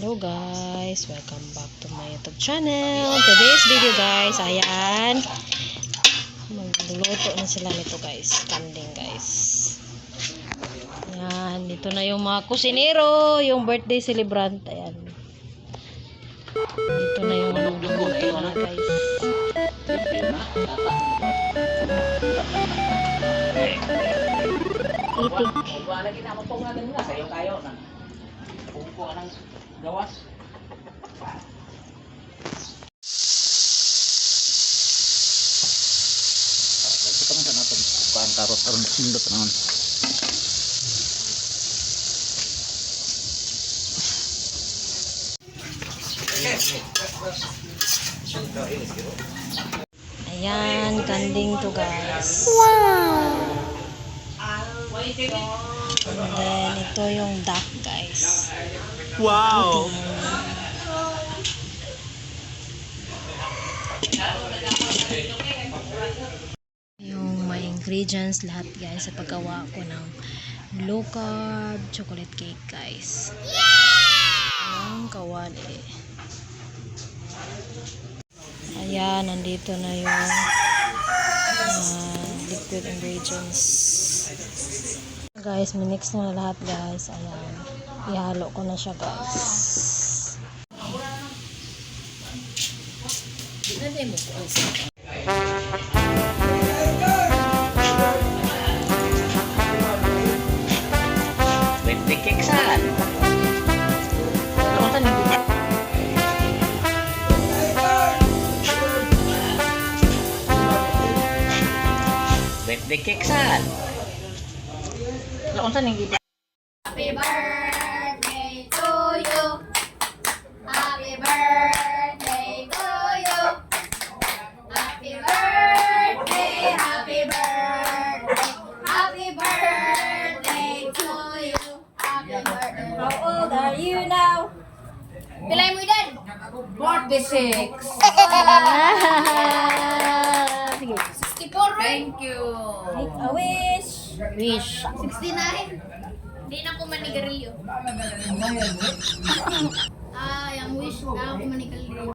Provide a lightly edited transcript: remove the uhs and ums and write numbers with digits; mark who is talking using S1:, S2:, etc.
S1: Hello guys, welcome back to my YouTube channel. Today's video guys, ayan, magluluto na sila nito guys, kanding guys. Ayan, dito na yung mga kusinero, yung birthday celebrant. Ayan, dito na yung magluluto na guys. Itik.
S2: Wala kita mo pong natin nga sayo kayo na. Kung ka ng gawas. Ito pa man sa natin. Kuan karot aron sindot naman.
S1: Ayan, kanding to guys. Wow! And then, ito yung duck guys.
S2: Wow!
S1: Yung may ingredients lahat guys sa paggawa ko ng low carb chocolate cake guys. Ang kawali. Ayan, nandito na yung liquid ingredients. Guys, minix na lahat guys. Ayan. Ihalo ko na siya guys.
S2: Birthday cake saan? Birthday cake saan? Laon saan yung giba?
S3: Happy birthday to you. Happy birthday to you. Happy birthday, happy birthday. Happy birthday to you. Happy birthday. How old are you now? Pilay mo edad? 46.
S1: Sige.
S3: 64, thank you.
S1: Make a wish. Wish.
S3: 69. Hindi na ako manigarilyo. Yung wish na ako manigarilyo.